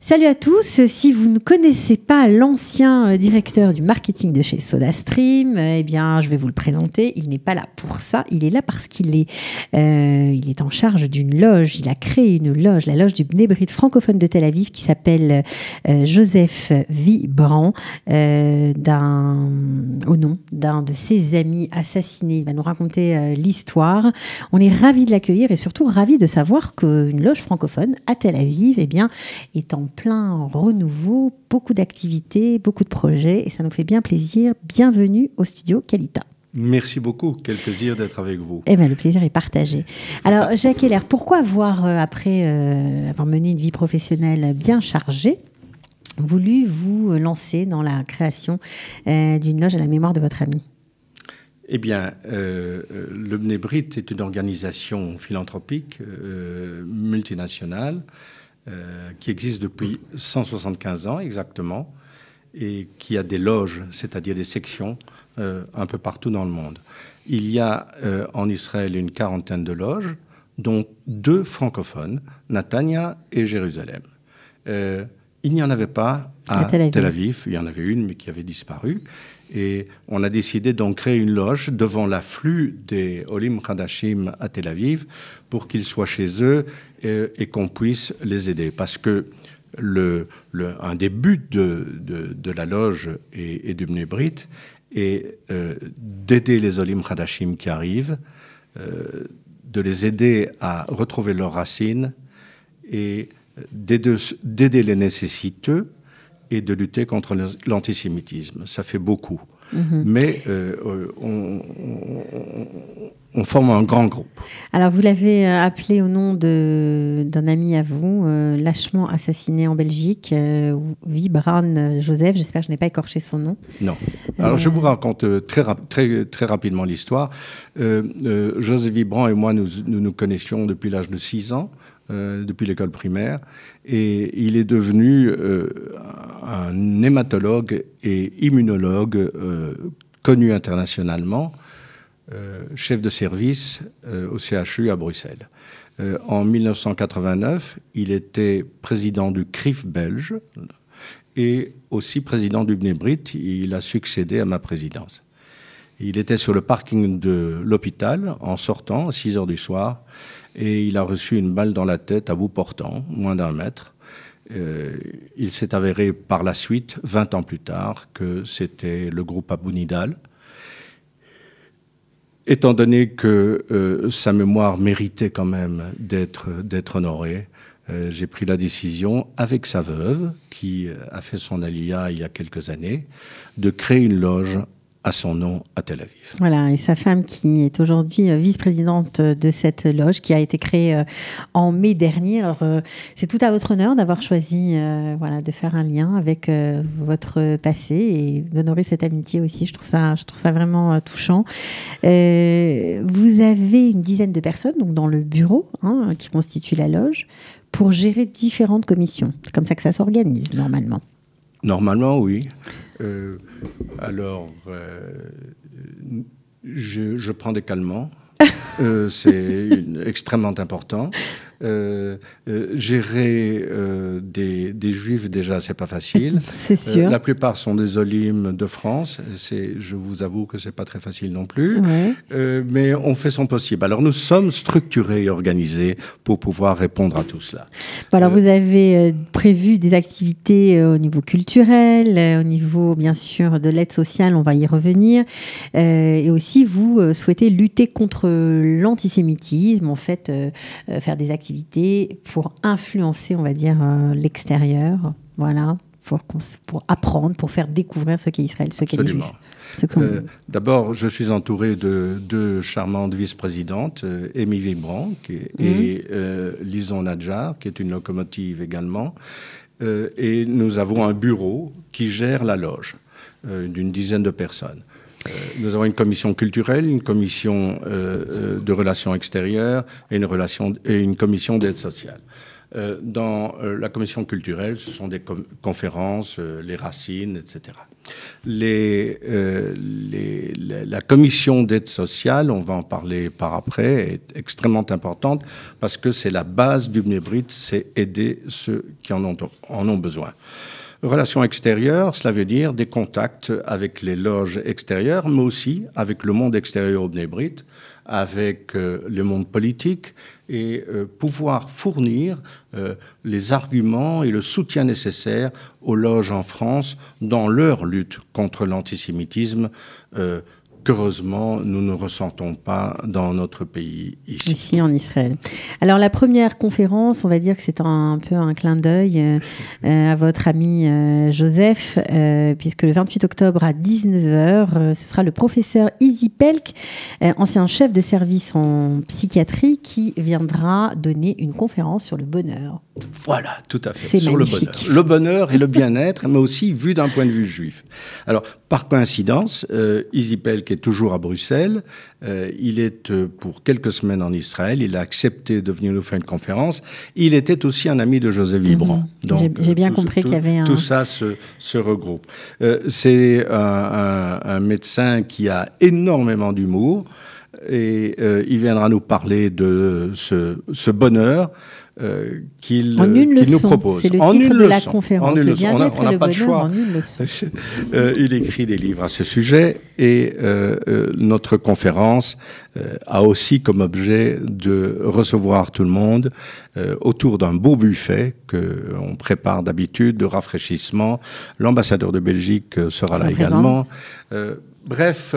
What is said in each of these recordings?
Salut à tous, si vous ne connaissez pas l'ancien directeur du marketing de chez SodaStream, eh bien je vais vous le présenter. Il n'est pas là pour ça, il est là parce qu'il est, il est en charge d'une loge. Il a créé une loge, la loge du Bnei Brit francophone de Tel Aviv qui s'appelle Joseph Vibrant, au nom d'un de ses amis assassinés. Il va nous raconter l'histoire. On est ravis de l'accueillir et surtout ravis de savoir qu'une loge francophone à Tel Aviv eh bien, est en plein renouveau, beaucoup d'activités, beaucoup de projets et ça nous fait bien plaisir. Bienvenue au studio Kalita. Merci beaucoup, quel plaisir d'être avec vous. Eh bien, le plaisir est partagé. Alors, Jacques Heller, pourquoi avoir, après avoir mené une vie professionnelle bien chargée, voulu vous lancer dans la création d'une loge à la mémoire de votre ami ? Eh bien, le Bnei Brit est une organisation philanthropique multinationale qui existe depuis 175 ans exactement et qui a des loges, c'est-à-dire des sections un peu partout dans le monde. Il y a en Israël une quarantaine de loges, dont 2 francophones, Natania et Jérusalem. Il n'y en avait pas à Tel Aviv. Il y en avait une, mais qui avait disparu. Et on a décidé d'en créer une loge devant l'afflux des Olim Hadashim à Tel Aviv pour qu'ils soient chez eux et qu'on puisse les aider. Parce que un des buts de la loge et du Bnei Brit est d'aider les Olim Hadashim qui arrivent, de les aider à retrouver leurs racines et d'aider les nécessiteux et de lutter contre l'antisémitisme. Ça fait beaucoup. Mais on forme un grand groupe. Alors, vous l'avez appelé au nom d'un ami à vous, lâchement assassiné en Belgique, Vibrant Joseph. J'espère que je n'ai pas écorché son nom. Non. Alors, je vous raconte très rapidement l'histoire. Joseph Vibrant et moi, nous connaissions depuis l'âge de 6 ans. Depuis l'école primaire, et il est devenu un hématologue et immunologue connu internationalement, chef de service au CHU à Bruxelles. En 1989, il était président du CRIF belge et aussi président du Bnei Brit. Il a succédé à ma présidence. Il était sur le parking de l'hôpital en sortant à 6 heures du soir et il a reçu une balle dans la tête à bout portant, moins d'1 mètre. Il s'est avéré par la suite, 20 ans plus tard, que c'était le groupe Abu Nidal. Étant donné que sa mémoire méritait quand même d'être honorée, j'ai pris la décision, avec sa veuve, qui a fait son alia il y a quelques années, de créer une loge à son nom à Tel Aviv. Voilà, et sa femme qui est aujourd'hui vice-présidente de cette loge qui a été créée en mai dernier. Alors, c'est tout à votre honneur d'avoir choisi de faire un lien avec votre passé et d'honorer cette amitié aussi. Je trouve ça vraiment touchant. Vous avez une dizaine de personnes donc dans le bureau qui constitue la loge pour gérer différentes commissions. C'est comme ça que ça s'organise normalement. Normalement, oui. Je prends des calmants. C'est extrêmement important. Gérer des juifs, déjà, c'est pas facile. C'est sûr. La plupart sont des Olim de France. Je vous avoue que c'est pas très facile non plus. Ouais. Mais on fait son possible. Alors, nous sommes structurés et organisés pour pouvoir répondre à tout cela. Bon, alors, vous avez prévu des activités au niveau culturel, au niveau, bien sûr, de l'aide sociale. On va y revenir. Et aussi, vous souhaitez lutter contre l'antisémitisme, en fait, faire des activités pour influencer, on va dire, l'extérieur, voilà, pour apprendre, pour faire découvrir ce qu'est Israël, ce qu'est les Juifs. D'abord, je suis entouré de 2 charmantes vice-présidentes, Amy Vibrant et Lison Nadjar, qui est une locomotive également. Et nous avons un bureau qui gère la loge d'une dizaine de personnes. Nous avons une commission culturelle, une commission de relations extérieures et une commission d'aide sociale. Dans la commission culturelle, ce sont des conférences, les racines, etc. La commission d'aide sociale, on va en parler par après, est extrêmement importante parce que c'est la base du Bnei Brit, c'est aider ceux qui en ont besoin. Relations extérieures, cela veut dire des contacts avec les loges extérieures, mais aussi avec le monde extérieur au Bnei Brit, avec le monde politique, et pouvoir fournir les arguments et le soutien nécessaire aux loges en France dans leur lutte contre l'antisémitisme qu'heureusement, nous ne ressentons pas dans notre pays ici. Ici, en Israël. Alors, la première conférence, on va dire que c'est un peu un clin d'œil à votre ami Joseph, puisque le 28 octobre à 19h, ce sera le professeur Izzy Pelk, ancien chef de service en psychiatrie, qui viendra donner une conférence sur le bonheur. Voilà, tout à fait, sur magnifique. Le bonheur et le bien-être, mais aussi vu d'un point de vue juif. Alors, par coïncidence, Izzy Pelk est toujours à Bruxelles. Il est pour quelques semaines en Israël. Il a accepté de venir nous faire une conférence. Il était aussi un ami de Joseph Vibrant. Donc, j'ai bien compris qu'il y avait un... Tout ça se regroupe. C'est un médecin qui a énormément d'humour et il viendra nous parler de ce bonheur qu'il nous propose. C'est le titre de la conférence. Le bien-être et le bonheur en une leçon. Il écrit des livres à ce sujet et notre conférence a aussi comme objet de recevoir tout le monde autour d'un beau buffet qu'on prépare d'habitude de rafraîchissement. L'ambassadeur de Belgique sera là également. Bref,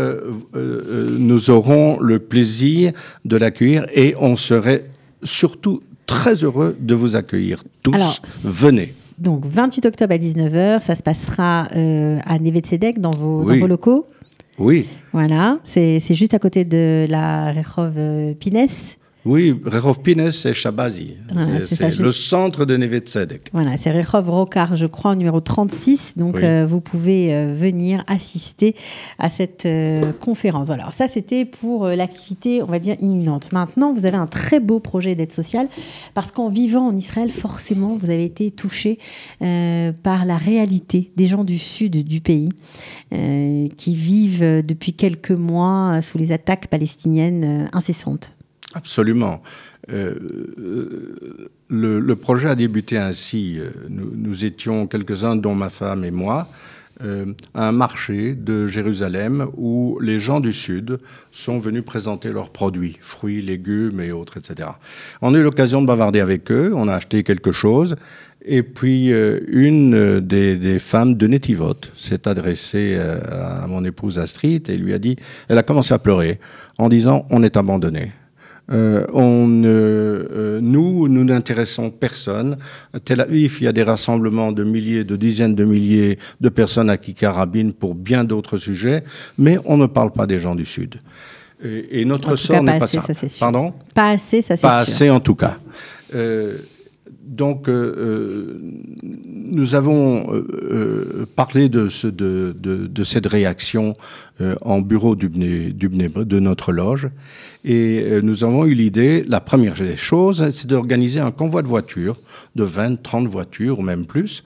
nous aurons le plaisir de l'accueillir et on serait surtout très heureux de vous accueillir tous. Alors, venez. Donc, 28 octobre à 19h, ça se passera à Neve Tzedek, dans vos locaux. Oui. Voilà, c'est juste à côté de la Rehov Pines. Oui, Rehov Pines et Shabazi. Voilà, c'est le centre de Neve Tzedek. Voilà, c'est Rehov Rokar, je crois, numéro 36. Donc, oui. Vous pouvez venir assister à cette conférence. Voilà, alors ça, c'était pour l'activité, on va dire, imminente. Maintenant, vous avez un très beau projet d'aide sociale parce qu'en vivant en Israël, forcément, vous avez été touché par la réalité des gens du sud du pays qui vivent depuis quelques mois sous les attaques palestiniennes incessantes. Absolument. Le projet a débuté ainsi. Nous étions quelques-uns, dont ma femme et moi, à un marché de Jérusalem où les gens du Sud sont venus présenter leurs produits, fruits, légumes et autres, etc. On a eu l'occasion de bavarder avec eux, on a acheté quelque chose, et puis une des femmes de Netivot s'est adressée à mon épouse Astrid et lui a dit, elle a commencé à pleurer en disant « on est abandonnés ». Nous n'intéressons personne. À Tel Aviv, il y a des rassemblements de milliers, de dizaines de milliers de personnes à Kikarabin pour bien d'autres sujets, mais on ne parle pas des gens du Sud. Et notre sort n'est pas ça. Pardon ? Pas assez, ça c'est sûr. Pas assez en tout cas. Donc, nous avons parlé de cette réaction en bureau de notre loge. Et nous avons eu l'idée, la première des choses, c'est d'organiser un convoi de voitures, de 20, 30 voitures ou même plus,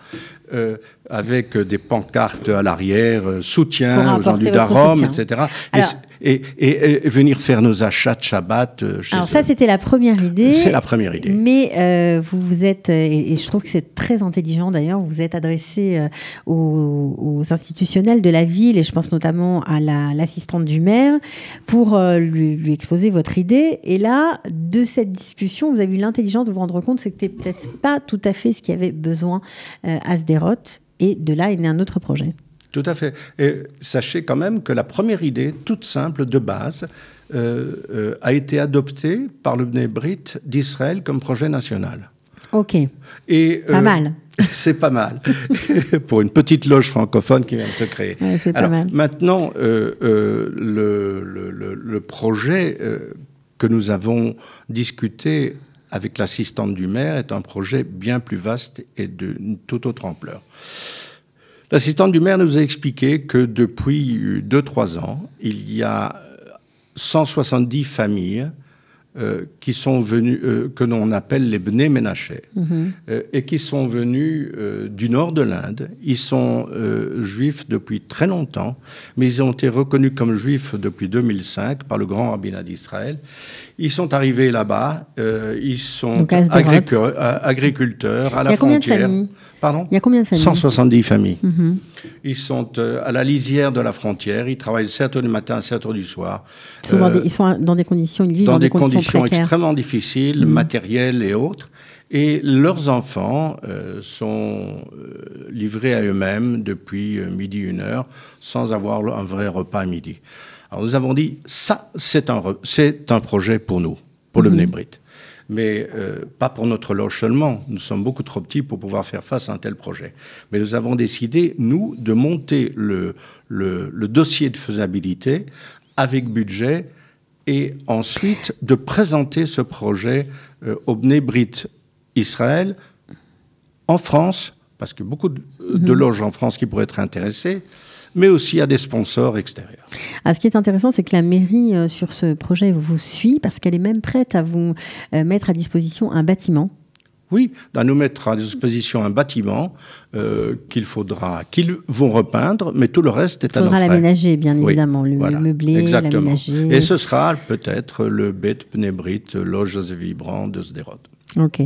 avec des pancartes à l'arrière, soutien aux gens du Darom, etc. Alors, et venir faire nos achats de Shabbat chez alors eux. Ça, c'était la première idée. C'est la première idée. Mais vous vous êtes, et je trouve que c'est très intelligent d'ailleurs, vous vous êtes adressé aux institutionnels de la ville, et je pense notamment à l'assistante du maire, pour lui exposer votre idée. Et là, de cette discussion, vous avez eu l'intelligence de vous rendre compte que c'était peut-être pas tout à fait ce qu'il y avait besoin à Sderot. Et de là est né un autre projet. Tout à fait. Et sachez quand même que la première idée, toute simple, de base, a été adoptée par le Bnei Brit d'Israël comme projet national. Ok. Et, pas mal. C'est pas mal. Pour une petite loge francophone qui vient de se créer. Ouais, c'est pas mal. Maintenant, le projet que nous avons discuté avec l'assistante du maire est un projet bien plus vaste et d'une toute autre ampleur. L'assistante du maire nous a expliqué que depuis 2-3 ans, il y a 170 familles qui sont venus, que l'on appelle les Bnei Menaché, et qui sont venus du nord de l'Inde. Ils sont juifs depuis très longtemps, mais ils ont été reconnus comme juifs depuis 2005 par le grand rabbinat d'Israël. Ils sont arrivés là-bas, ils sont agriculteurs à la frontière. Il y a combien de familles ? Pardon ? Il y a combien de familles ? 170 familles. Ils sont à la lisière de la frontière, ils travaillent 7 heures du matin à 7 heures du soir. Ils sont dans des conditions, ils vivent dans des conditions extrêmement difficiles, matérielles et autres. Et leurs enfants sont livrés à eux-mêmes depuis midi, 1h, sans avoir un vrai repas à midi. Alors nous avons dit, ça, c'est un projet pour nous, pour le Bnei Brit. Mais pas pour notre loge seulement. Nous sommes beaucoup trop petits pour pouvoir faire face à un tel projet. Mais nous avons décidé, nous, de monter le dossier de faisabilité avec budget et ensuite de présenter ce projet au Bnei Brit Israël en France, parce que beaucoup de loges en France qui pourraient être intéressées, mais aussi à des sponsors extérieurs. Alors, ce qui est intéressant, c'est que la mairie, sur ce projet, vous suit, parce qu'elle est même prête à vous mettre à disposition un bâtiment. Oui, à nous mettre à disposition un bâtiment qu'ils vont repeindre, mais tout le reste est à nos frais. Il faudra l'aménager, bien évidemment, le meubler, l'aménager. Et ce sera peut-être le Beit Bnei Brit, loge Joseph Vibrant de Sderot. Ok.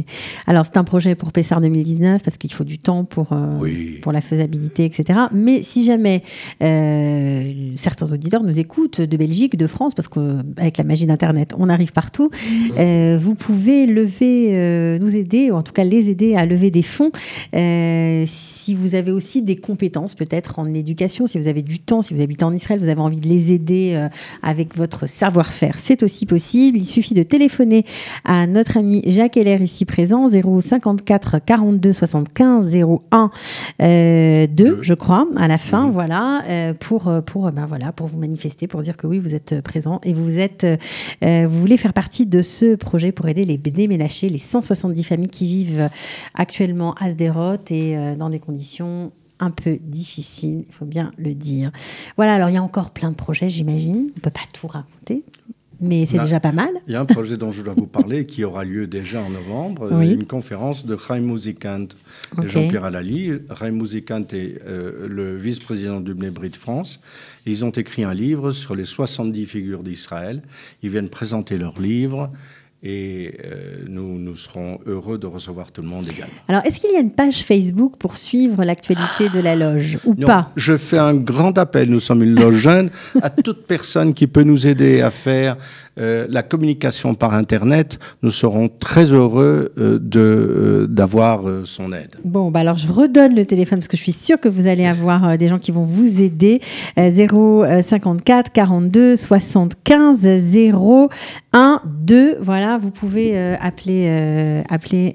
Alors, c'est un projet pour Pessar 2019, parce qu'il faut du temps pour la faisabilité, etc. Mais si jamais certains auditeurs nous écoutent de Belgique, de France, parce qu'avec la magie d'Internet, on arrive partout, vous pouvez nous aider, ou en tout cas les aider à lever des fonds. Si vous avez aussi des compétences, peut-être en éducation, si vous avez du temps, si vous habitez en Israël, vous avez envie de les aider avec votre savoir-faire, c'est aussi possible. Il suffit de téléphoner à notre ami Jacques Heller, ici présent, 054 42 75 01 2, je crois, à la fin, voilà, pour vous manifester, pour dire que oui, vous êtes présent et vous voulez faire partie de ce projet pour aider les Bnei Menaché, les 170 familles qui vivent actuellement à Sderot et dans des conditions un peu difficiles, il faut bien le dire. Voilà, alors il y a encore plein de projets, j'imagine, on ne peut pas tout raconter. Mais c'est déjà pas mal. Il y a un projet dont je dois vous parler qui aura lieu déjà en novembre, une conférence de Chaim Muzikant et Jean-Pierre Alali. Chaim Muzikant est le vice-président du Bnei Brit France. Ils ont écrit un livre sur les 70 figures d'Israël. Ils viennent présenter leur livre. Et nous serons heureux de recevoir tout le monde également. Alors, est-ce qu'il y a une page Facebook pour suivre l'actualité de la loge ou non, pas ? Je fais un grand appel, nous sommes une loge jeune, à toute personne qui peut nous aider à faire la communication par Internet. Nous serons très heureux d'avoir son aide. Bon, alors je redonne le téléphone parce que je suis sûre que vous allez avoir des gens qui vont vous aider. 054 42 75 01 2. Voilà, vous pouvez appeler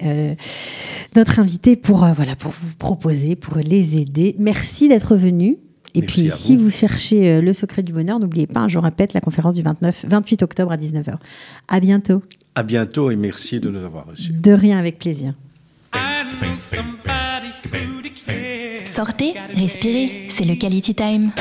notre invité pour vous proposer, pour les aider. Merci d'être venu. Et merci puis, si vous cherchez le secret du bonheur, n'oubliez pas, je répète, la conférence du 28 octobre à 19h. À bientôt. À bientôt et merci de nous avoir reçus. De rien, avec plaisir. Sortez, respirez, c'est le Quality Time.